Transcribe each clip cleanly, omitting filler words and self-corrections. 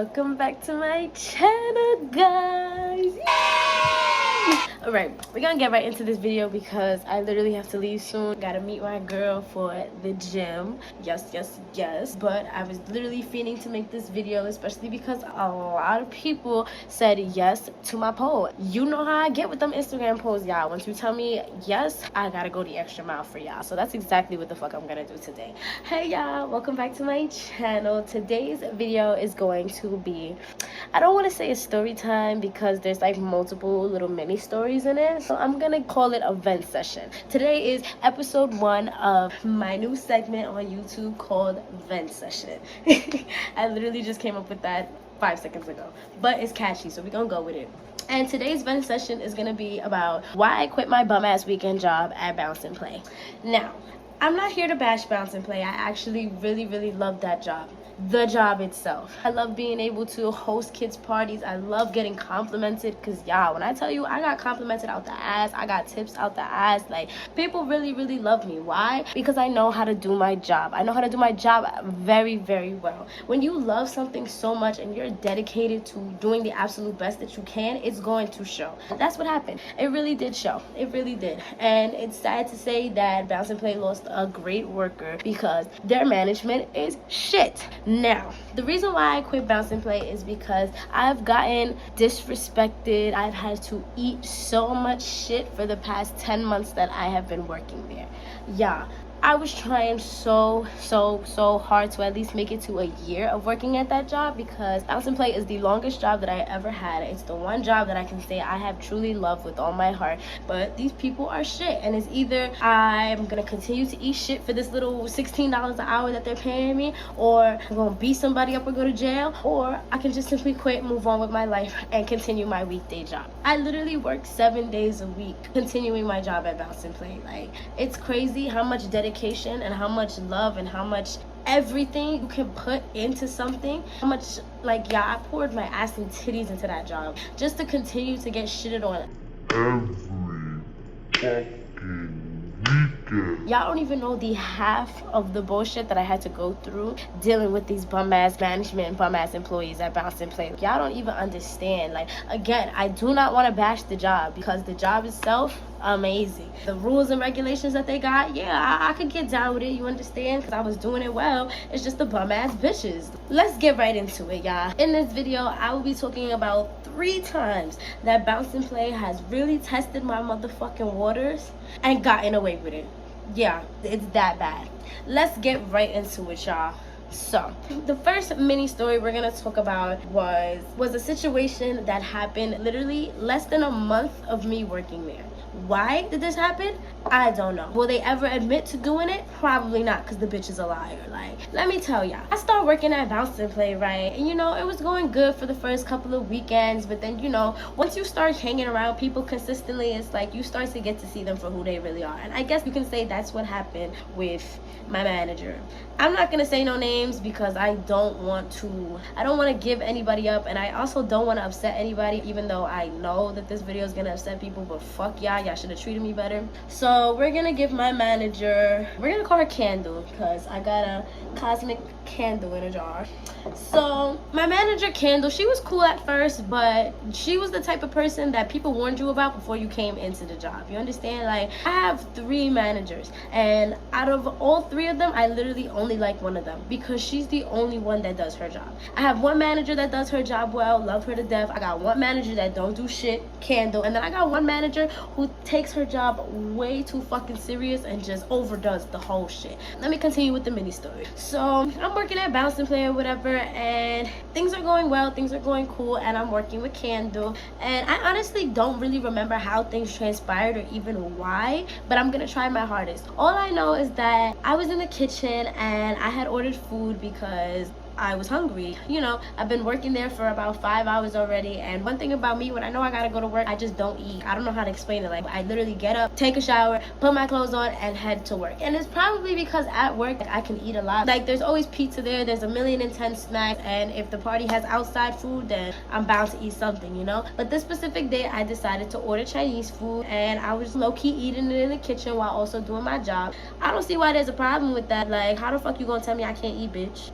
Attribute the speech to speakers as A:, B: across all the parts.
A: welcome back to my channel, guys. All right, we're gonna get right into this video because I literally have to leave soon. Gotta meet my girl for the gym. Yes, but I was literally fiending to make this video, especially because a lot of people said yes to my poll. You know how I get with them Instagram polls, y'all. Once you tell me yes, I gotta go the extra mile for y'all. So that's exactly what the fuck I'm gonna do today. Hey y'all, welcome back to my channel. Today's video is going to be, I don't want to say a story time because there's like multiple little mini stories in it, so I'm gonna call it a vent session. Today is episode 1 of my new segment on YouTube called Vent Session. I literally just came up with that 5 seconds ago, but it's catchy, so we're gonna go with it. And today's vent session is gonna be about why I quit my bum ass weekend job at Bounce and Play. Now, I'm not here to bash Bounce and Play. I actually really love that job. The job itself. I love being able to host kids parties. I love getting complimented because y'all, when I tell you I got complimented out the ass, I got tips out the ass, like people really love me. Why? Because I know how to do my job. I know how to do my job very well. When you love something so much and you're dedicated to doing the absolute best that you can, it's going to show. That's what happened. It really did show. It really did. And it's sad to say that Bounce and Play lost a great worker because their management is shit. Now, the reason why I quit Bounce and Play is because I've gotten disrespected. I've had to eat so much shit for the past 10 months that I have been working there. Yeah, I was trying so hard to at least make it to a year of working at that job because Bounce and Play is the longest job that I ever had. It's the one job that I can say I have truly loved with all my heart. But these people are shit, and it's either I'm gonna continue to eat shit for this little $16 an hour that they're paying me, or I'm gonna beat somebody up or go to jail, or I can just simply quit, move on with my life, and continue my weekday job. I literally work 7 days a week continuing my job at Bounce and Play. Like, it's crazy how much dedication and how much love and how much everything you can put into something. How much, like, yeah, I poured my ass and titties into that job just to continue to get shitted on every fucking weekend. Y'all don't even know the half of the bullshit that I had to go through dealing with these bum ass management and bum ass employees at Bounce and Play. Y'all don't even understand. Like, again, I do not want to bash the job because the job itself, amazing. The rules and regulations that they got, yeah, I could get down with it, you understand, because I was doing it well. It's just the bum ass bitches. Let's get right into it, y'all. In this video, I will be talking about 3 times that Bounce and Play has really tested my motherfucking waters and gotten away with it. Yeah, it's that bad. Let's get right into it, y'all. So, the first mini story we're gonna talk about was a situation that happened literally less than a month of me working there. Why did this happen? I don't know. Will they ever admit to doing it? Probably not, because the bitch is a liar. Like, let me tell y'all. I started working at Bounce and Play, right? And, you know, it was going good for the first couple of weekends. But then, you know, once you start hanging around people consistently, it's like you start to get to see them for who they really are. And I guess you can say that's what happened with my manager. I'm not going to say no names because I don't want to give anybody up. And I also don't want to upset anybody, even though I know that this video is going to upset people. But fuck y'all. Y'all should have treated me better. So we're gonna give my manager, we're gonna call her Candle because I got a cosmic candle in a jar. So my manager Candle, she was cool at first, but she was the type of person that people warned you about before you came into the job. You understand? Like, I have 3 managers, and out of all 3 of them, I literally only like one of them because she's the only one that does her job. I have one manager that does her job well, love her to death. I got one manager that don't do shit, Candle, and then I got one manager who takes her job way too fucking serious and just overdoes the whole shit. Let me continue with the mini story. So I'm working at Bounce and Play or whatever, and things are going well, things are going cool, and I'm working with Candle, and I honestly don't really remember how things transpired or even why, but I'm gonna try my hardest. All I know is that I was in the kitchen and I had ordered food because I was hungry. You know, I've been working there for about 5 hours already, and one thing about me, when I know I gotta go to work, I just don't eat. I don't know how to explain it. Like, I literally get up, take a shower, put my clothes on, and head to work. And it's probably because at work I can eat a lot. Like, there's always pizza there, there's 1,010,000 snacks, and if the party has outside food, then I'm bound to eat something, you know. But this specific day, I decided to order Chinese food, and I was low-key eating it in the kitchen while also doing my job. I don't see why there's a problem with that. Like, how the fuck you gonna tell me I can't eat, bitch?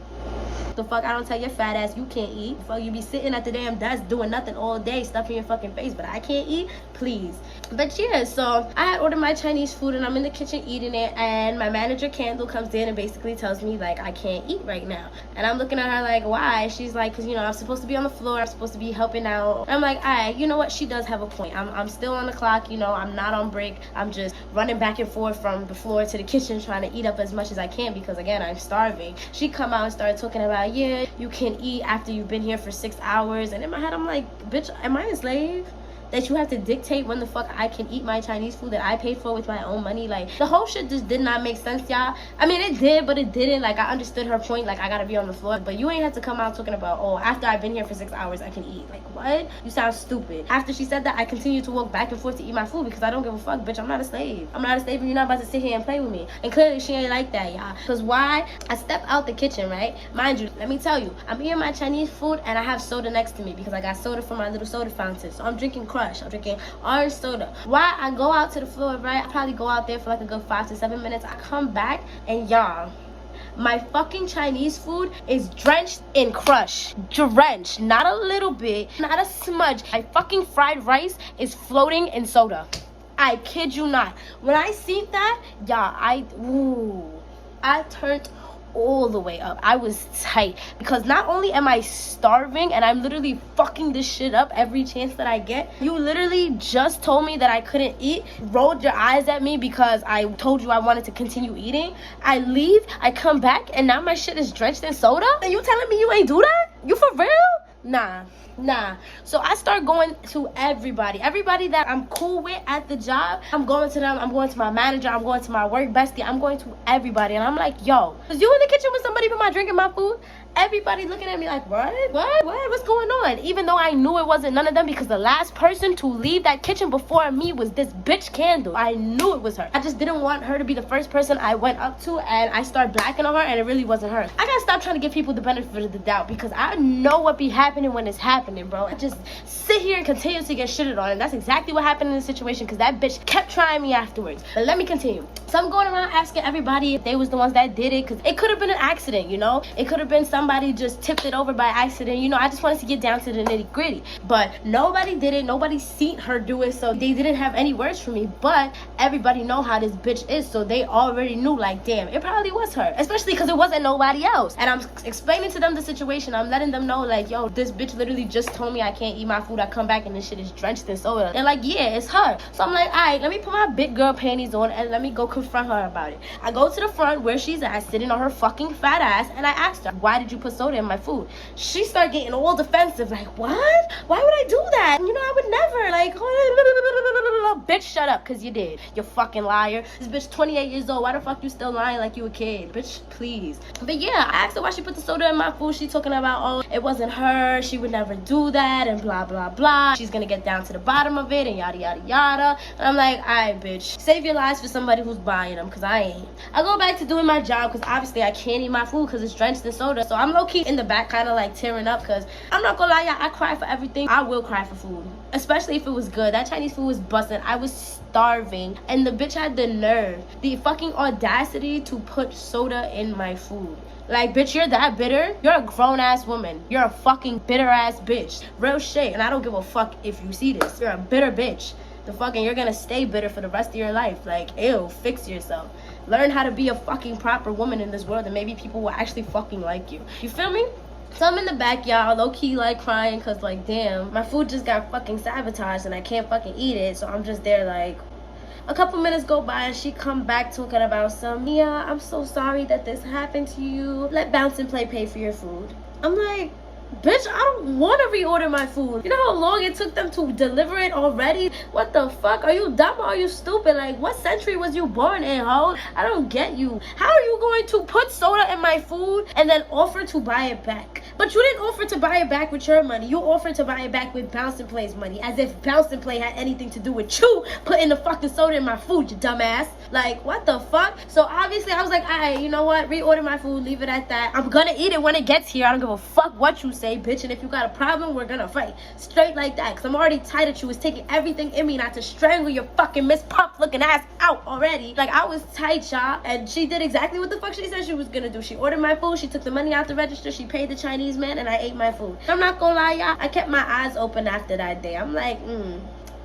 A: The fuck I don't tell your fat ass you can't eat. The fuck you be sitting at the damn desk doing nothing all day, stuffing your fucking face, but I can't eat? Please. But yeah, so I had ordered my Chinese food and I'm in the kitchen eating it, and my manager Candle comes in and basically tells me like I can't eat right now. And I'm looking at her like, why? She's like, because I'm supposed to be on the floor, I'm supposed to be helping out. And I'm like, alright, you know what, she does have a point. I'm still on the clock, I'm not on break. I'm just running back and forth from the floor to the kitchen trying to eat up as much as I can because again I'm starving. She come out and started talking about, yeah, you can eat after you've been here for 6 hours. And in my head I'm like, bitch, am I a slave that you have to dictate when the fuck I can eat my Chinese food that I paid for with my own money? Like, the whole shit just did not make sense, y'all. I mean, it did, but it didn't. Like, I understood her point, like, I gotta be on the floor, but you ain't have to come out talking about, oh, after I've been here for 6 hours I can eat. Like, what? You sound stupid. After she said that, I continued to walk back and forth to eat my food because I don't give a fuck, bitch. I'm not a slave. I'm not a slave and you're not about to sit here and play with me. And clearly she ain't like that, y'all. Because why? I step out the kitchen, right? Mind you, let me tell you, I'm eating my Chinese food and I have soda next to me because I got soda from my little soda fountain. So I'm drinking Crush. I'm drinking orange soda. Why? I go out to the floor, right? I probably go out there for like a good 5 to 7 minutes. I come back and y'all, my fucking Chinese food is drenched in Crush. Drenched. Not a little bit, not a smudge. My fucking fried rice is floating in soda. I kid you not. When I seen that, y'all, I turned all the way up. I was tight because not only am I starving and I'm literally fucking this shit up every chance that I get. You literally just told me that I couldn't eat, rolled your eyes at me because I told you I wanted to continue eating. I leave, I come back, and now my shit is drenched in soda? And you telling me you ain't do that? You for real? Nah. So I start going to everybody that I'm cool with at the job. I'm going to them. I'm going to my manager. I'm going to my work bestie. I'm going to everybody. And I'm like, yo, was you in the kitchen with somebody but my drinking my food? Everybody looking at me like, what's going on? Even though I knew it wasn't none of them because the last person to leave that kitchen before me was this bitch Candle. I knew it was her. I just didn't want her to be the first person I went up to and I started blacking on her and it really wasn't her. I gotta stop trying to give people the benefit of the doubt because I know what be happening when it's happening, bro. I just sit here and continue to get shitted on, and that's exactly what happened in this situation because that bitch kept trying me afterwards. But let me continue. So I'm going around asking everybody if they was the ones that did it because it could have been an accident, It could have been somebody just tipped it over by accident, I just wanted to get down to the nitty gritty. But nobody did it. Nobody seen her do it, so they didn't have any words for me. But everybody know how this bitch is, so they already knew, like, damn, it probably was her. Especially because it wasn't nobody else. And I'm explaining to them the situation. I'm letting them know, like, yo, this bitch literally just told me I can't eat my food. I come back and this shit is drenched in soda. They're like, yeah, it's her. So I'm like, alright, let me put my big girl panties on and let me go confront her about it. I go to the front where she's at, sitting on her fucking fat ass, and I asked her, why did you put soda in my food? She started getting all defensive, like, what? Why would I do that? I would never. Like, bitch, shut up, because you did. You fucking liar. This bitch 28 years old. Why the fuck you still lying like you a kid? Bitch, please. But yeah, I asked her why she put the soda in my food. She talking about, oh, it wasn't her. She would never do that and blah, blah, blah. She's gonna get down to the bottom of it and yada, yada, yada. And I'm like, alright, bitch. Save your lies for somebody who's buying them, because I ain't. I go back to doing my job because obviously I can't eat my food because it's drenched in soda. So I'm low-key in the back kind of like tearing up because I'm not gonna lie, y'all, I cry for everything. I will cry for food, especially if it was good. That Chinese food was busting. I was starving and the bitch had the nerve, the fucking audacity to put soda in my food. Like, bitch, you're that bitter? You're a grown-ass woman. You're a fucking bitter-ass bitch. Real shit. And I don't give a fuck if you see this. You're a bitter bitch. You're gonna stay bitter for the rest of your life. Like, ew, fix yourself. Learn how to be a fucking proper woman in this world and maybe people will actually fucking like you. You feel me? So I'm in the back, y'all, low-key, like, crying because, like, damn, my food just got fucking sabotaged and I can't fucking eat it. So I'm just there, like, a couple minutes go by and she come back talking about some, yeah, I'm so sorry that this happened to you. Let Bounce and Play pay for your food. I'm like, bitch, I don't want to reorder my food. You know how long it took them to deliver it already? What the fuck? Are you dumb or are you stupid? Like, what century was you born in, ho? I don't get you. How are you going to put soda in my food and then offer to buy it back? But you didn't offer to buy it back with your money. You offered to buy it back with Bounce and Play's money, as if Bounce and Play had anything to do with you putting the fucking soda in my food, you dumbass. Like, what the fuck? So obviously I was like, alright, you know what? Reorder my food, leave it at that. I'm gonna eat it when it gets here. I don't give a fuck what you say, bitch. And if you got a problem, we're gonna fight. Straight like that. Cause I'm already tight at you. It's taking everything in me not to strangle your fucking Miss Puff looking ass out already. Like, I was tight, y'all. And she did exactly what the fuck she said she was gonna do. She ordered my food. She took the money out the register. She paid the Chinese man, and I ate my food. I'm not gonna lie, y'all. I kept my eyes open after that day. I'm like,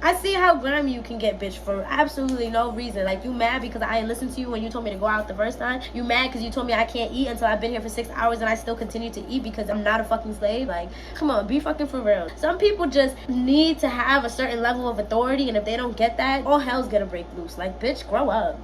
A: I see how grimy you can get, bitch, for absolutely no reason. Like, you mad because I didn't listen to you when you told me to go out the first time? You mad because you told me I can't eat until I've been here for 6 hours and I still continue to eat because I'm not a fucking slave? Like, come on, be fucking for real. Some people just need to have a certain level of authority, and if they don't get that, all hell's gonna break loose. Like, bitch, grow up.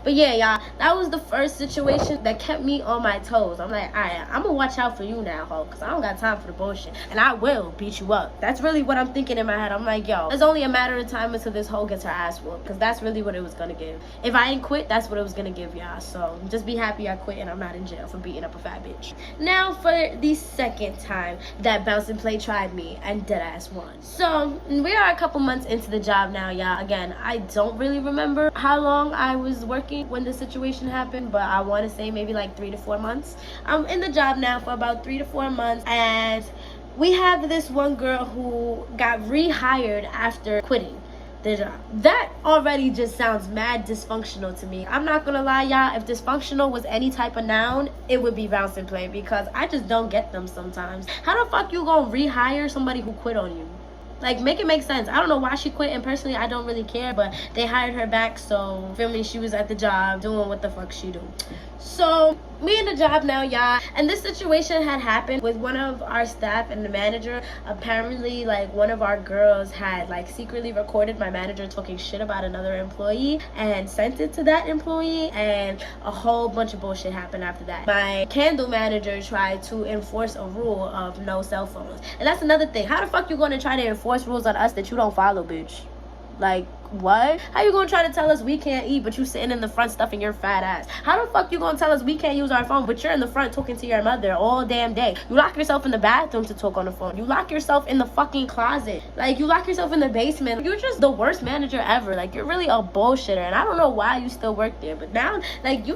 A: But yeah, y'all, that was the first situation that kept me on my toes. I'm like, alright, I'm gonna watch out for you now, ho, because I don't got time for the bullshit. And I will beat you up. That's really what I'm thinking in my head. I'm like, yo, it's only a matter of time until this hoe gets her ass whooped, because that's really what it was gonna give. If I ain't quit, that's what it was gonna give, y'all. So just be happy I quit and I'm not in jail for beating up a fat bitch. Now for the second time that Bounce and Play tried me and deadass won. So we are a couple months into the job now, y'all. Again, I don't really remember how long I was working when the situation happened, but I want to say maybe like 3 to 4 months. I'm in the job now for about 3 to 4 months, and we have this one girl who got rehired after quitting the job. That already just sounds mad dysfunctional to me. I'm not gonna lie, y'all, if dysfunctional was any type of noun, it would be Bounce and Play, because I just don't get them sometimes. How the fuck you gonna rehire somebody who quit on you? Like, make it make sense. I don't know why she quit, and personally, I don't really care, but they hired her back, so, feel me, she was at the job doing what the fuck she do. So, we in the job now, y'all, and this situation had happened with one of our staff and the manager. Apparently, like, one of our girls had, like, secretly recorded my manager talking shit about another employee and sent it to that employee, and a whole bunch of bullshit happened after that. My candle manager tried to enforce a rule of no cell phones, and that's another thing. How the fuck you gonna try to enforce rules on us that you don't follow, bitch? Like, what? How you gonna try to tell us we can't eat, but you sitting in the front stuffing your fat ass? How the fuck you gonna tell us we can't use our phone, but you're in the front talking to your mother all damn day? You lock yourself in the bathroom to talk on the phone. You lock yourself in the fucking closet. Like, you lock yourself in the basement. You're just the worst manager ever. Like, you're really a bullshitter, and I don't know why you still work there, but now, like, you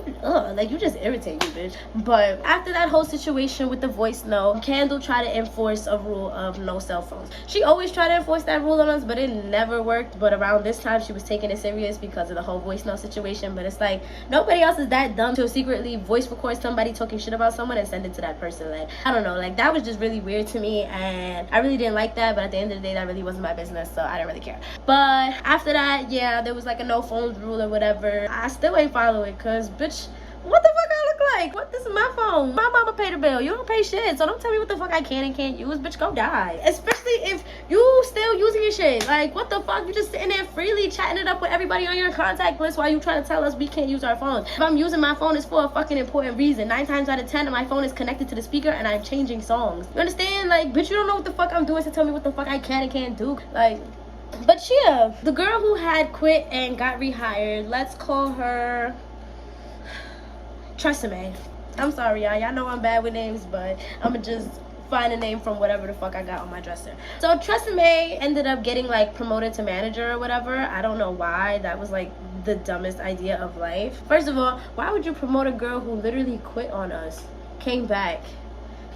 A: just irritate me, bitch. But after that whole situation with the voice note, Candle tried to enforce a rule of no cell phones. She always tried to enforce that rule on us, but it never worked. But around this time, she was taking it serious because of the whole voice note situation. But it's like, nobody else is that dumb to secretly voice record somebody talking shit about someone and send it to that person. Like, I don't know, like, that was just really weird to me, and I really didn't like that. But at the end of the day, that really wasn't my business, so I didn't really care. But after that, yeah, there was like a no phones rule or whatever. I still ain't follow it, cause bitch, what the fuck I look like? What? This is my phone. My mama paid the bill. You don't pay shit. So don't tell me what the fuck I can and can't use. Bitch, go die. Especially if you still using your shit. Like, what the fuck? You just sitting there freely chatting it up with everybody on your contact list while you trying to tell us we can't use our phones. If I'm using my phone, it's for a fucking important reason. 9 times out of 10, my phone is connected to the speaker and I'm changing songs. You understand? Like, bitch, you don't know what the fuck I'm doing to tell me what the fuck I can and can't do. Like, but yeah, the girl who had quit and got rehired, let's call her Tresemme. I'm sorry, y'all know I'm bad with names, but I'ma just find a name from whatever the fuck I got on my dresser. So Tresemme ended up getting like promoted to manager or whatever. I don't know why. That was like the dumbest idea of life. First of all, why would you promote a girl who literally quit on us, came back?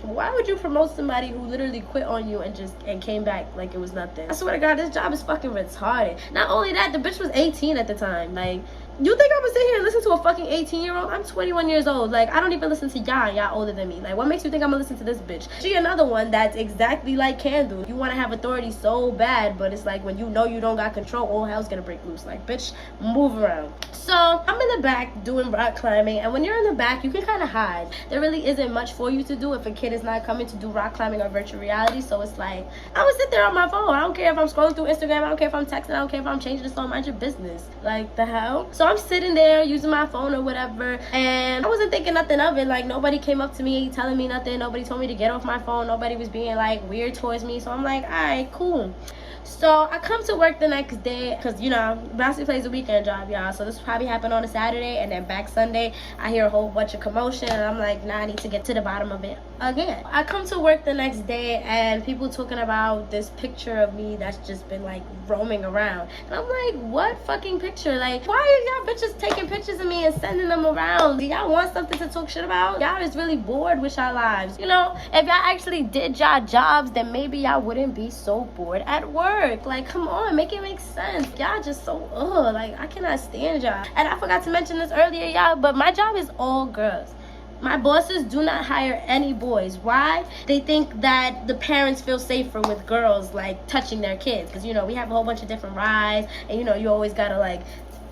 A: Why would you promote somebody who literally quit on you and came back like it was nothing? I swear to God, this job is fucking retarded. Not only that, the bitch was 18 at the time. Like, you think I'm gonna sit here and listen to a fucking 18-year-old? I'm 21 years old. Like, I don't even listen to y'all older than me. Like, what makes you think I'm gonna listen to this bitch? She another one that's exactly like Candle. You want to have authority so bad, but it's like when you know you don't got control, all hell's gonna break loose. Like, bitch, move around. So I'm in the back doing rock climbing, and when you're in the back, you can kind of hide. There really isn't much for you to do if a kid is not coming to do rock climbing or virtual reality. So it's like, I'm gonna sit there on my phone. I don't care if I'm scrolling through Instagram. I don't care if I'm texting. I don't care if I'm changing the song. Mind your business. Like, the hell? So I'm sitting there using my phone or whatever, and I wasn't thinking nothing of it. Like, nobody came up to me telling me nothing. Nobody told me to get off my phone. Nobody was being like weird towards me. So I'm like, all right, cool. So I come to work the next day because, you know, Bouncy plays a weekend job, y'all. So this probably happened on a Saturday, and then back Sunday, I hear a whole bunch of commotion, and I'm like, nah, I need to get to the bottom of it again. I come to work the next day, and people talking about this picture of me that's just been, like, roaming around. And I'm like, what fucking picture? Like, why are y'all bitches taking pictures of me and sending them around? Do y'all want something to talk shit about? Y'all is really bored with y'all lives. You know, if y'all actually did y'all jobs, then maybe y'all wouldn't be so bored at work. Like, come on, make it make sense. Y'all just so like, I cannot stand y'all. And I forgot to mention this earlier, y'all, but my job is all girls. My bosses do not hire any boys. Why? They think that the parents feel safer with girls, like, touching their kids, because, you know, we have a whole bunch of different rides, and, you know, you always gotta, like,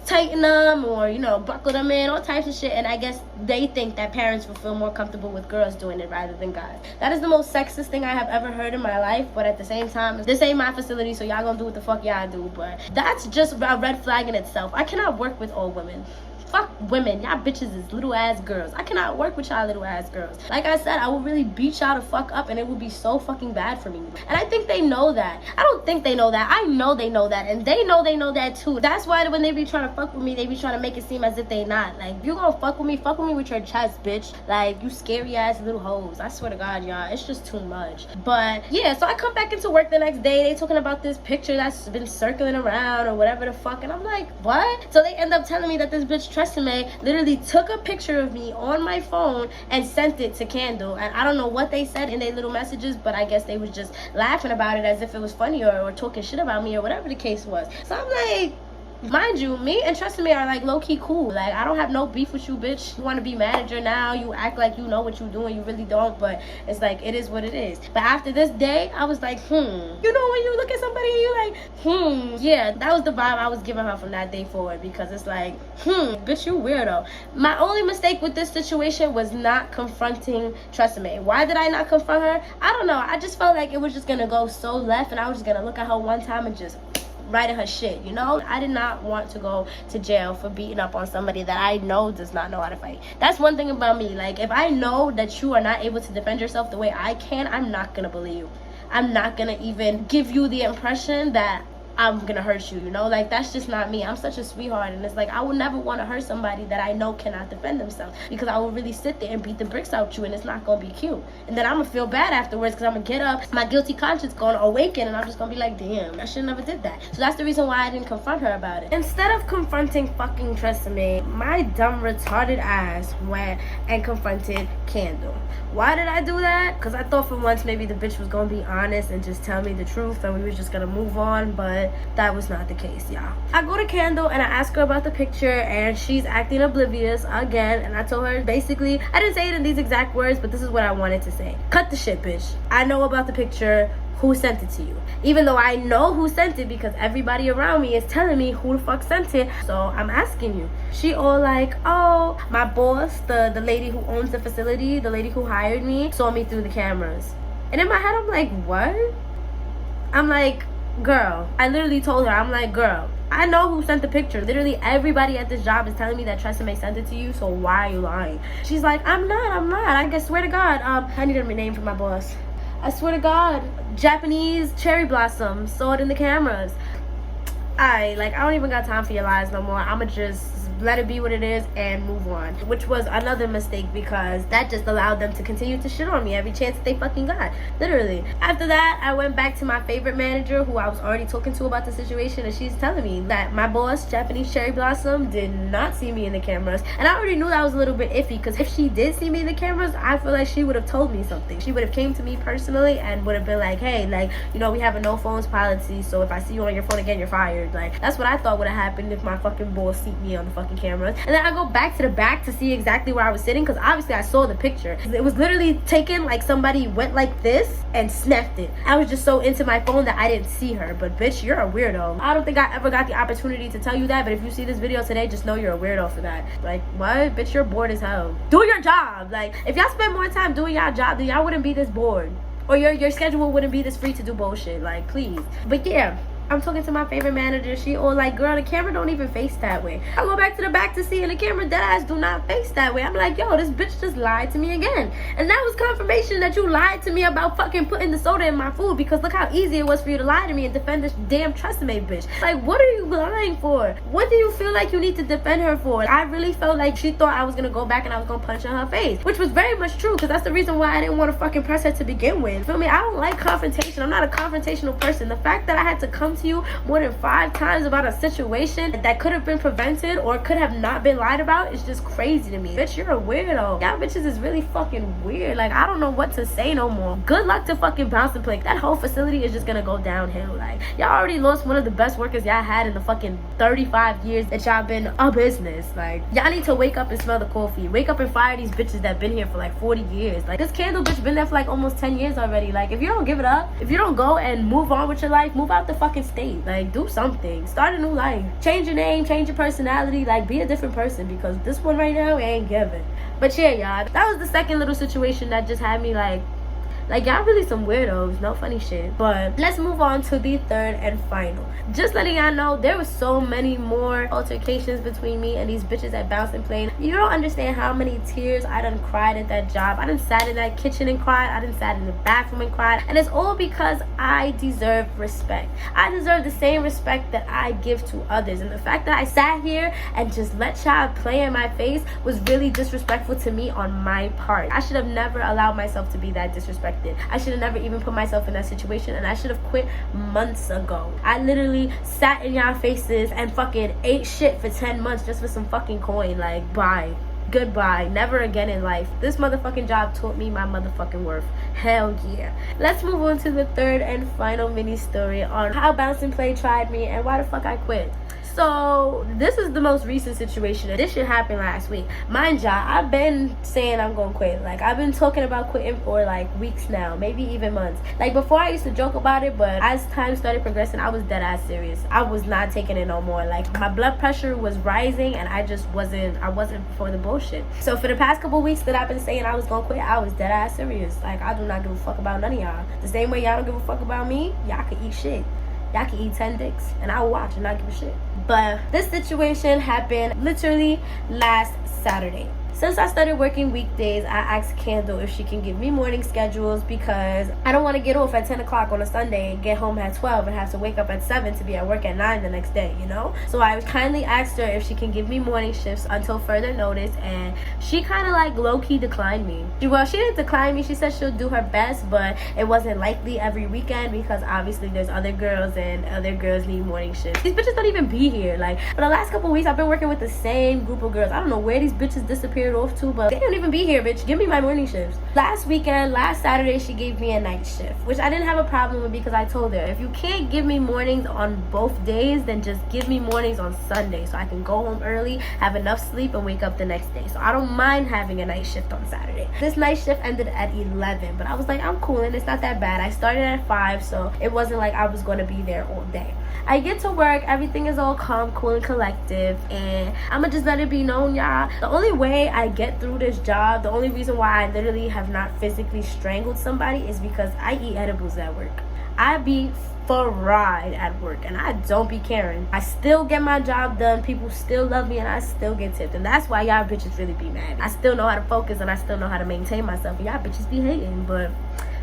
A: tighten them or, you know, buckle them in, all types of shit. And I guess they think that parents will feel more comfortable with girls doing it rather than guys. That is the most sexist thing I have ever heard in my life, but at the same time, this ain't my facility, so y'all gonna do what the fuck y'all do. But that's just a red flag in itself. I cannot work with all women. Fuck women. Y'all bitches is little ass girls. I cannot work with y'all little ass girls. Like I said, I will really beat y'all to fuck up, and it will be so fucking bad for me. And I think they know that. I don't think they know that. I know they know that, and they know that too. That's why when they be trying to fuck with me, they be trying to make it seem as if they not. Like, you gonna fuck with me with your chest, bitch. Like, you scary ass little hoes. I swear to God, y'all, it's just too much. But yeah, so I come back into work the next day. They talking about this picture that's been circling around or whatever the fuck, and I'm like, what? So they end up telling me that this bitch Tresemme literally took a picture of me on my phone and sent it to Candle. And I don't know what they said in their little messages, but I guess they was just laughing about it as if it was funny, or talking shit about me, or whatever the case was. So I'm like, mind you, me and Tresemme are like low-key cool. Like, I don't have no beef with you, bitch. You want to be manager now, you act like you know what you're doing, you really don't. But it's like, it is what it is. But after this day, I was like, you know, when you look at somebody and you like, yeah, that was the vibe I was giving her from that day forward. Because it's like, bitch, you weirdo. My only mistake with this situation was not confronting Tresemme. Why did I not confront her? I don't know. I just felt like it was just gonna go so left, and I was just gonna look at her one time and just right at her shit, you know? I did not want to go to jail for beating up on somebody that I know does not know how to fight. That's one thing about me. Like, if I know that you are not able to defend yourself the way I can, I'm not gonna believe you. I'm not gonna even give you the impression that I'm gonna hurt you, you know? Like, that's just not me. I'm such a sweetheart, and it's like, I would never want to hurt somebody that I know cannot defend themselves, because I will really sit there and beat the bricks out you, and it's not gonna be cute. And then I'm gonna feel bad afterwards, because I'm gonna get up, my guilty conscience gonna awaken, and I'm just gonna be like, damn, I should never did that. So that's the reason why I didn't confront her about it. Instead of confronting fucking Tresemme, my dumb retarded ass went and confronted Candle. Why did I do that? Because I thought for once maybe the bitch was gonna be honest and just tell me the truth, and we were just gonna move on, but that was not the case, y'all. I go to Candle and I ask her about the picture, and she's acting oblivious again. And I told her, basically, I didn't say it in these exact words, but this is what I wanted to say. Cut the shit, bitch. I know about the picture. Who sent it to you? Even though I know who sent it, because everybody around me is telling me who the fuck sent it. So I'm asking you. She all like, oh, my boss, the lady who owns the facility, the lady who hired me, saw me through the cameras. And in my head, I'm like, what? I'm like, girl, I literally told her, I'm like, girl, I know who sent the picture. Literally everybody at this job is telling me that Tresemme sent it to you, so why are you lying? She's like, I'm not. I swear to God, I need a name for my boss. I swear to God, Japanese cherry blossom saw it in the cameras. I don't even got time for your lies no more. I'ma just let it be what it is and move on, which was another mistake, because that just allowed them to continue to shit on me every chance they fucking got, literally. After that, I went back to my favorite manager, who I was already talking to about the situation, and she's telling me that my boss, Japanese cherry blossom, did not see me in the cameras. And I already knew that was a little bit iffy, because if she did see me in the cameras, I feel like she would have told me something. She would have came to me personally and would have been like, hey, like, you know, we have a no phones policy, so if I see you on your phone again, you're fired. Like, that's what I thought would have happened if my fucking boss see me on the fucking cameras. And then I go back to the back to see exactly where I was sitting, because obviously I saw the picture. It was literally taken like somebody went like this and snapped it. I was just so into my phone that I didn't see her. But bitch, you're a weirdo. I don't think I ever got the opportunity to tell you that, but if you see this video today, just know you're a weirdo for that. Like, what? Bitch, you're bored as hell. Do your job. Like, if y'all spend more time doing y'all job, then y'all wouldn't be this bored, or your schedule wouldn't be this free to do bullshit. Like, please. But yeah, I'm talking to my favorite manager. She all like, girl, the camera don't even face that way. I go back to the back to see, and the camera dead ass do not face that way. I'm like, yo, this bitch just lied to me again. And that was confirmation that you lied to me about fucking putting the soda in my food, because look how easy it was for you to lie to me and defend this damn Tresemme bitch. Like, what are you lying for? What do you feel like you need to defend her for? I really felt like she thought I was gonna go back and I was gonna punch in her face, which was very much true, because that's the reason why I didn't want to fucking press her to begin with. Feel me? I don't like confrontation. I'm not a confrontational person. The fact that I had to come to you more than 5 times about a situation that could have been prevented or could have not been lied about is just crazy to me. Bitch, you're a weirdo. Y'all bitches is really fucking weird. Like, I don't know what to say no more. Good luck to fucking Bounce and Play. That whole facility is just gonna go downhill. Like, y'all already lost one of the best workers y'all had in the fucking 35 years that y'all been a business. Like, y'all need to wake up and smell the coffee. Wake up and fire these bitches that been here for like 40 years. Like, this Candle bitch been there for like almost 10 years already. Like, if you don't give it up, if you don't go and move on with your life, move out the fucking state. Like, do something. Start a new life. Change your name, change your personality. Like, be a different person, because this one right now ain't giving. But yeah, y'all, that was the second little situation that just had me like y'all really some weirdos. No funny shit. But let's move on to the third and final. Just letting y'all know, there was so many more altercations between me and these bitches at Bounce and Play. You don't understand how many tears I done cried at that job. I done sat in that kitchen and cried. I done sat in the bathroom and cried. And it's all because I deserve respect. I deserve the same respect that I give to others. And the fact that I sat here and just let y'all play in my face was really disrespectful to me on my part. I should have never allowed myself to be that disrespectful. I should have never even put myself in that situation, and I should have quit months ago. I literally sat in y'all faces and fucking ate shit for 10 months just for some fucking coin. Like, bye. Goodbye. Never again in life. This motherfucking job taught me my motherfucking worth. Hell yeah. Let's move on to the third and final mini story on how Bounce and Play tried me and why the fuck I quit. So this is the most recent situation. This shit happened last week. Mind y'all, I've been saying I'm gonna quit. Like, I've been talking about quitting for like weeks now, maybe even months. Like, before I used to joke about it, but as time started progressing, I was dead ass serious. I was not taking it no more. Like, my blood pressure was rising, and I wasn't for the bullshit. So for the past couple weeks that I've been saying I was gonna quit, I was dead ass serious. Like, I do not give a fuck about none of y'all. The same way y'all don't give a fuck about me, y'all can eat shit. Y'all can eat 10 dicks and I'll watch and not give a shit. But this situation happened literally last Saturday. Since I started working weekdays, I asked Candle if she can give me morning schedules, because I don't want to get off at 10 o'clock on a Sunday and get home at 12 and have to wake up at 7 to be at work at 9 the next day, you know? So I kindly asked her if she can give me morning shifts until further notice, and she kind of like low-key declined me. Well, she didn't decline me. She said she'll do her best, but it wasn't likely every weekend, because obviously there's other girls and other girls need morning shifts. These bitches don't even be here. Like, for the last couple weeks, I've been working with the same group of girls. I don't know where these bitches disappeared off to, but they don't even be here, bitch. Give me my morning shifts. Last Saturday, she gave me a night shift, which I didn't have a problem with, because I told her, if you can't give me mornings on both days, then just give me mornings on Sunday so I can go home early, have enough sleep, and wake up the next day. So I don't mind having a night shift on Saturday. This night shift ended at 11, but I was like, I'm cool, and it's not that bad. I started at 5, so it wasn't like I was going to be there all day. I get to work, everything is all calm, cool, and collective, and I'ma just let it be known, y'all. The only way I get through this job, the only reason why I literally have not physically strangled somebody, is because I eat edibles at work. I be fried at work, and I don't be caring. I still get my job done, people still love me, and I still get tipped, and that's why y'all bitches really be mad. I still know how to focus, and I still know how to maintain myself, and y'all bitches be hating. But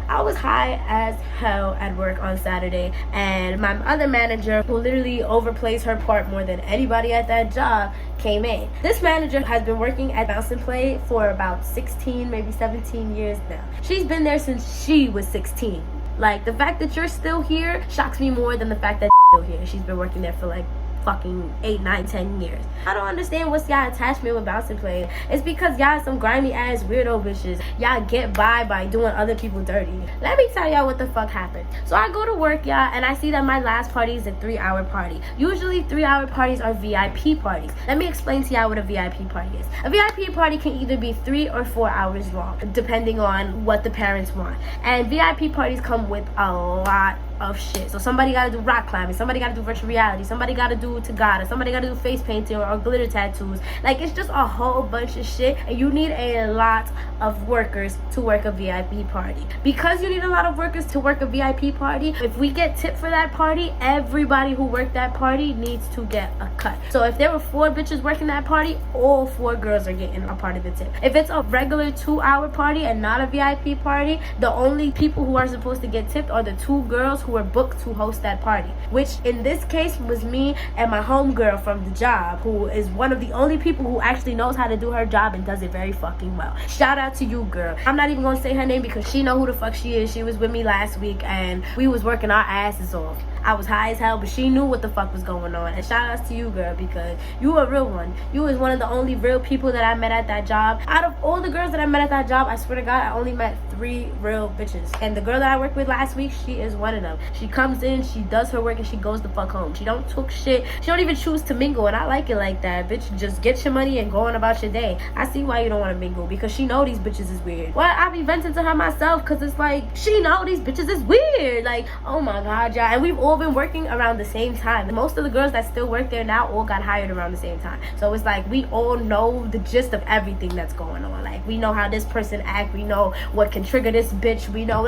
A: I was high as hell at work on Saturday, and my other manager, who literally overplays her part more than anybody at that job, came in. This manager has been working at Bounce and Play for about 16, maybe 17 years now. She's been there since she was 16. Like, the fact that you're still here shocks me more than the fact that you're still here. She's been working there for like fucking 8, 9, 10 years. I don't understand what's y'all attachment with Bounce and Play. It's because y'all some grimy ass weirdo bitches. Y'all get by doing other people dirty. Let me tell y'all what the fuck happened. So I go to work, y'all, and I see that my last party is a 3-hour party. Usually 3-hour parties are VIP parties. Let me explain to y'all what a VIP party is. A VIP party can either be 3 or 4 hours long, depending on what the parents want. And VIP parties come with a lot of shit. So somebody gotta do rock climbing, somebody gotta do virtual reality, somebody gotta do Tagada, somebody gotta do face painting or glitter tattoos. Like, it's just a whole bunch of shit, and you need a lot of workers to work a VIP party. Because you need a lot of workers to work a VIP party, if we get tipped for that party, everybody who worked that party needs to get a cut. So if there were 4 bitches working that party, all 4 girls are getting a part of the tip. If it's a regular 2-hour party and not a VIP party, the only people who are supposed to get tipped are the 2 girls who were booked to host that party, which in this case was me and my homegirl from the job, who is one of the only people who actually knows how to do her job and does it very fucking well. Shout out to you, girl. I'm not even gonna say her name because she know who the fuck she is. She was with me last week and we was working our asses off. I was high as hell, but she knew what the fuck was going on. And shout outs to you, girl, because you a real one. You was one of the only real people that I met at that job. Out of all the girls that I met at that job, I swear to God, I only met 3 real bitches. And the girl that I worked with last week, she is one of them. She comes in, she does her work, and she goes the fuck home. She don't talk shit. She don't even choose to mingle, and I like it like that. Bitch, just get your money and go on about your day. I see why you don't want to mingle, because she know these bitches is weird. Well, I be venting to her myself, because it's like, she know these bitches is weird. Like, oh my God, y'all. And we've all been working around the same time. Most of the girls that still work there now all got hired around the same time. So it's like, we all know the gist of everything that's going on. Like, we know how this person act. We know what can trigger this bitch. We know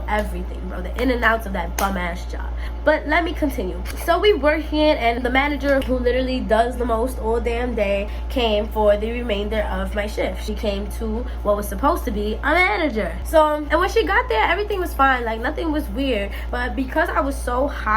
A: everything, bro. The in and outs of that bum ass job. But let me continue. So we working, and the manager, who literally does the most all damn day, came for the remainder of my shift. She came to what was supposed to be a manager. So, and when she got there, everything was fine. Like, nothing was weird. But because I was so high,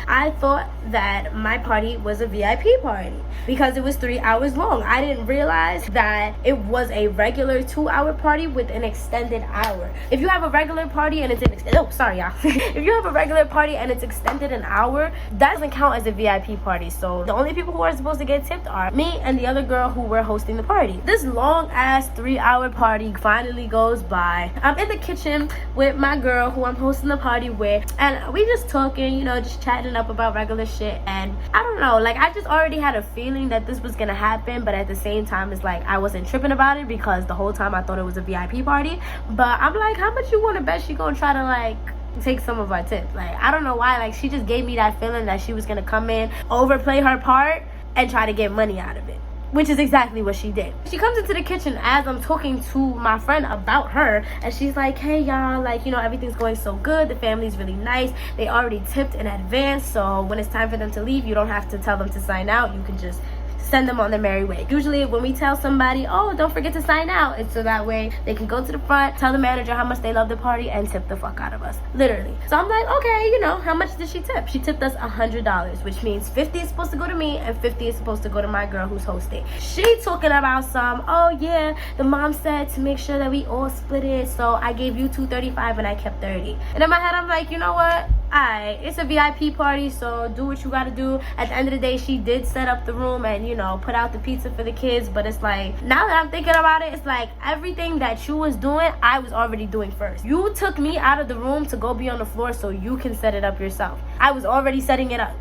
A: I thought that my party was a VIP party because it was 3 hours long. I didn't realize that it was a regular 2-hour party with an extended hour. If you have a regular party and it's if you have a regular party and it's extended an hour, that doesn't count as a VIP party. So the only people who are supposed to get tipped are me and the other girl who were hosting the party. This long ass 3-hour party finally goes by. I'm in the kitchen with my girl who I'm hosting the party with, and we just talking, you know, just chatting up about regular shit. And I don't know, like, I just already had a feeling that this was gonna happen, but at the same time, it's like I wasn't tripping about it because the whole time I thought it was a VIP party. But I'm like, how much you want to bet she gonna try to like take some of our tips? Like, I don't know why, like, she just gave me that feeling that she was gonna come in, overplay her part, and try to get money out of it, which is exactly what she did. She comes into the kitchen as I'm talking to my friend about her, and she's like, hey y'all, like, you know, everything's going so good, the family's really nice, they already tipped in advance, so when it's time for them to leave, you don't have to tell them to sign out, you can just send them on their merry way. Usually when we tell somebody, oh, don't forget to sign out, it's so that way they can go to the front, tell the manager how much they love the party, and tip the fuck out of us, literally. So I'm like, okay, you know, how much did she tip? She tipped us $100, which means 50 is supposed to go to me and 50 is supposed to go to my girl who's hosting. She talking about some, oh yeah, the mom said to make sure that we all split it, so I gave you $235 and I kept 30. And in my head I'm like, you know what, alright, it's a VIP party, so do what you gotta do. At the end of the day, she did set up the room and, you know, put out the pizza for the kids, but it's like, now that I'm thinking about it, it's like everything that you was doing, I was already doing first. You took me out of the room to go be on the floor so you can set it up yourself. I was already setting it up.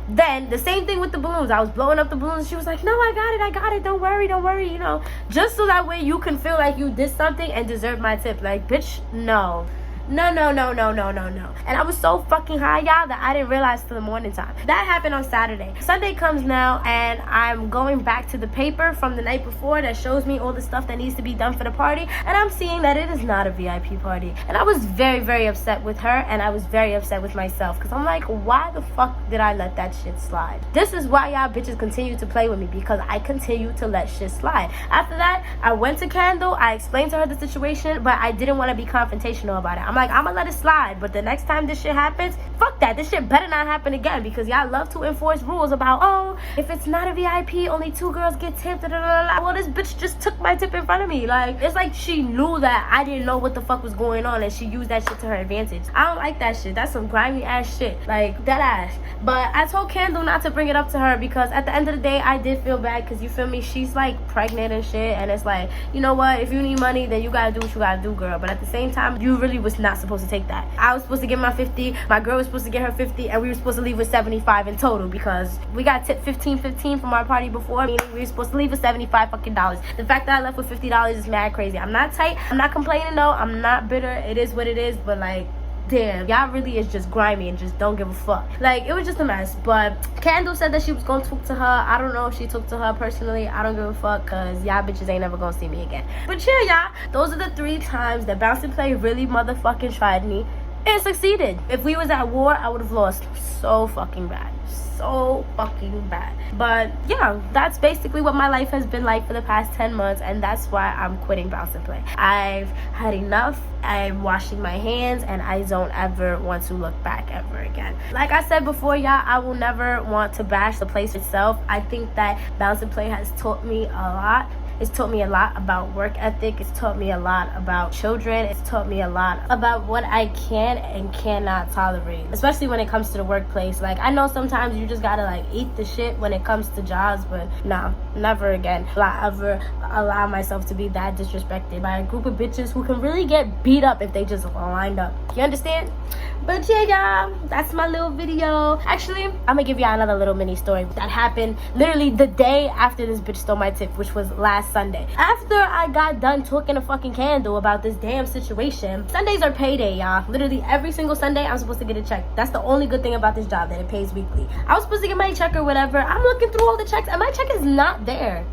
A: Then the same thing with the balloons. I was blowing up the balloons. She was like, no, I got it, don't worry, you know, just so that way you can feel like you did something and deserve my tip. Like, bitch, no. No. And I was so fucking high, y'all, that I didn't realize till the morning time. That happened on Saturday. Sunday comes now, and I'm going back to the paper from the night before that shows me all the stuff that needs to be done for the party, and I'm seeing that it is not a VIP party. And I was very, very upset with her, and I was very upset with myself, because I'm like, why the fuck did I let that shit slide? This is why y'all bitches continue to play with me, because I continue to let shit slide. After that, I went to Candle, I explained to her the situation, but I didn't want to be confrontational about it. I'm like, I'm gonna let it slide, but the next time this shit happens, fuck that. This shit better not happen again, because y'all love to enforce rules about, oh, if it's not a VIP, only 2 girls get tipped, well, this bitch just took my tip in front of me. Like, it's like she knew that I didn't know what the fuck was going on, and she used that shit to her advantage. I don't like that shit. That's some grimy ass shit, like, that ass. But I told Candle not to bring it up to her, because at the end of the day, I did feel bad, because you feel me, she's like pregnant and shit, and it's like, you know what, if you need money, then you gotta do what you gotta do, girl. But at the same time, you really was not supposed to take that. I was supposed to get my 50, my girl was supposed to get her 50, and we were supposed to leave with 75 in total, because we got tipped 15 from our party before, meaning we were supposed to leave with 75 fucking dollars. The fact that I left with $50 is mad crazy. I'm not tight, I'm not complaining though, I'm not bitter, it is what it is, but like, damn, y'all really is just grimy and just don't give a fuck. Like, it was just a mess. But Kendall said that she was gonna talk to her. I don't know if she talked to her personally. I don't give a fuck, because y'all bitches ain't never gonna see me again. But yeah, y'all, those are the 3 times that Bounce and Play really motherfucking tried me and succeeded. If we was at war, I would have lost so fucking bad. So fucking bad. But yeah, that's basically what my life has been like for the past 10 months, and that's why I'm quitting Bounce and Play. I've had enough. I'm washing my hands, and I don't ever want to look back ever again. Like I said before, y'all, I will never want to bash the place itself. I think that Bounce and Play has taught me a lot. It's taught me a lot about work ethic. It's taught me a lot about children. It's taught me a lot about what I can and cannot tolerate, especially when it comes to the workplace. Like, I know sometimes you just gotta like eat the shit when it comes to jobs, but nah, never again will I ever allow myself to be that disrespected by a group of bitches who can really get beat up if they just lined up. You understand? But yeah, y'all, that's my little video. Actually, I'm gonna give y'all another little mini story that happened literally the day after this bitch stole my tip, which was last Sunday. After I got done talking to fucking Candle about this damn situation, Sundays are payday, y'all. Literally every single Sunday, I'm supposed to get a check. That's the only good thing about this job, that it pays weekly. I was supposed to get my check or whatever. I'm looking through all the checks, and my check is not there.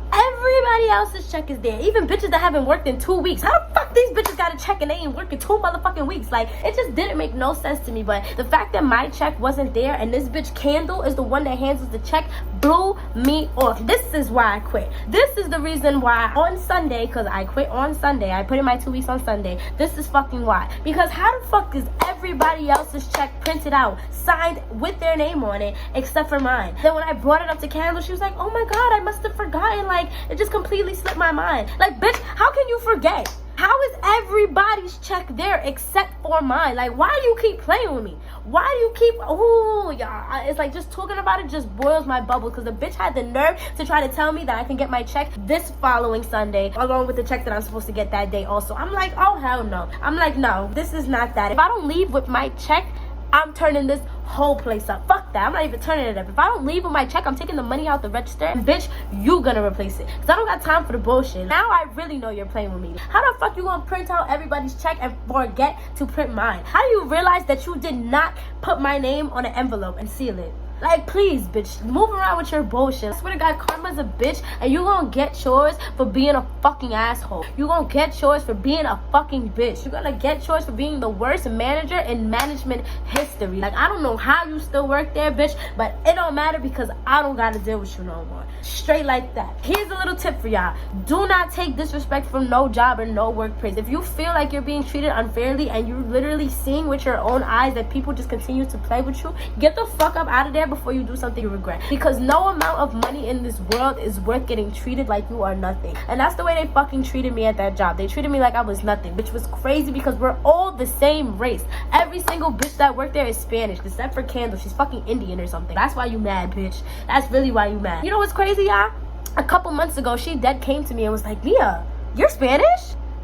A: Everybody else's check is there. Even bitches that haven't worked in 2 weeks. How the fuck these bitches got a check and they ain't working 2 motherfucking weeks? Like, it just didn't make no sense to me. But the fact that my check wasn't there and this bitch Candle is the one that handles the check blew me off. This is why I quit. This is the reason why on Sunday, because I quit on Sunday. I put in my 2 weeks on Sunday. This is fucking why. Because how the fuck is everybody else's check printed out, signed with their name on it, except for mine? Then when I brought it up to Candle, she was like, oh my god, I must have forgotten. Like, it just completely slipped my mind. Like, bitch, how can you forget? How is everybody's check there except for mine? Like, why do you keep playing with me? Why do you keep, oh, y'all, it's like just talking about it just boils my bubble, because the bitch had the nerve to try to tell me that I can get my check this following Sunday, along with the check that I'm supposed to get that day also. I'm like, oh, hell no. I'm like, no, this is not that. If I don't leave with my check, I'm turning this whole place up. Fuck that. I'm not even turning it up. If I don't leave with my check, I'm taking the money out the register, and bitch, you gonna replace it, because I don't got time for the bullshit. Now I really know you're playing with me. How the fuck you gonna print out everybody's check and forget to print mine? How do you realize that you did not put my name on an envelope and seal it? Like, please, bitch, move around with your bullshit. I swear to God, karma's a bitch, and you gonna get yours for being a fucking asshole. You gonna get yours for being a fucking bitch. You're gonna get yours for being the worst manager in management history. Like, I don't know how you still work there, bitch, but it don't matter, because I don't gotta deal with you no more. Straight like that. Here's a little tip for y'all. Do not take disrespect from no job or no workplace. If you feel like you're being treated unfairly and you're literally seeing with your own eyes that people just continue to play with you, get the fuck up out of there before you do something you regret. Because no amount of money in this world is worth getting treated like you are nothing. And that's the way they fucking treated me at that job. They treated me like I was nothing, which was crazy, because we're all the same race. Every single bitch that worked there is Spanish, except for Candle. She's fucking Indian or something. That's why you mad, bitch. That's really why you mad. You know what's crazy, y'all? A couple months ago, she dead came to me and was like, Mia, you're Spanish?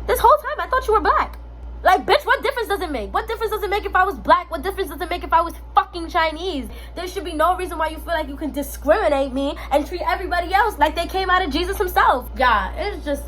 A: This whole time I thought you were black. Like, bitch, what difference does it make? What difference does it make if I was black? What difference does it make if I was fucking Chinese? There should be no reason why you feel like you can discriminate me and treat everybody else like they came out of Jesus himself. Yeah, it's just...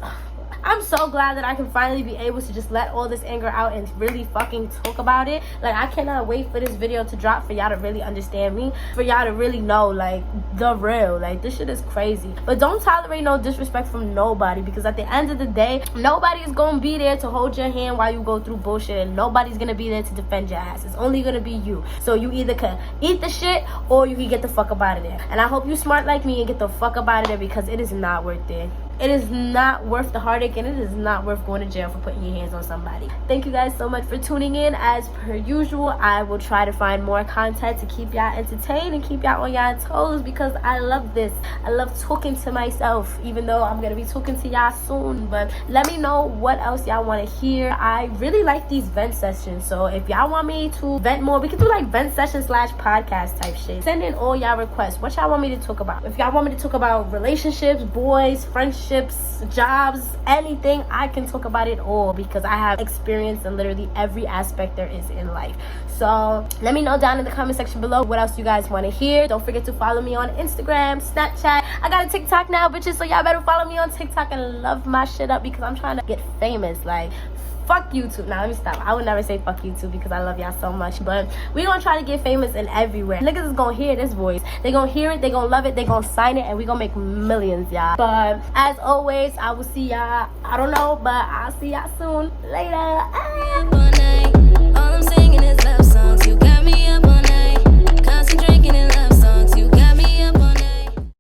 A: I'm so glad that I can finally be able to just let all this anger out and really fucking talk about it. Like, I cannot wait for this video to drop for y'all to really understand me, for y'all to really know, like, the real. Like, this shit is crazy. But don't tolerate no disrespect from nobody, because at the end of the day, nobody is gonna be there to hold your hand while you go through bullshit, and nobody's gonna be there to defend your ass. It's only gonna be you. So you either can eat the shit or you can get the fuck up out of there. And I hope you smart like me and get the fuck up out of there, because it is not worth it. It is not worth the heartache, and it is not worth going to jail for putting your hands on somebody. Thank you guys so much for tuning in. As per usual, I will try to find more content to keep y'all entertained and keep y'all on y'all toes, because I love this. I love talking to myself, even though I'm going to be talking to y'all soon. But let me know what else y'all want to hear. I really like these vent sessions, so if y'all want me to vent more, we can do like vent sessions / podcast type shit. Send in all y'all requests. What y'all want me to talk about? If y'all want me to talk about relationships, boys, friendships, jobs, anything, I can talk about it all, because I have experience in literally every aspect there is in life. So let me know down in the comment section below what else you guys want to hear. Don't forget to follow me on Instagram, Snapchat. I got a TikTok now, bitches, so y'all better follow me on TikTok and love my shit up, because I'm trying to get famous, like fuck YouTube. Now let me stop. I would never say fuck YouTube because I love y'all so much, but we gonna try to get famous in everywhere. Niggas is gonna hear this voice. They gonna hear it, they gonna love it, they gonna sign it, and we gonna make millions, y'all. But as always, I will see y'all, I don't know, but I'll see y'all soon. Later.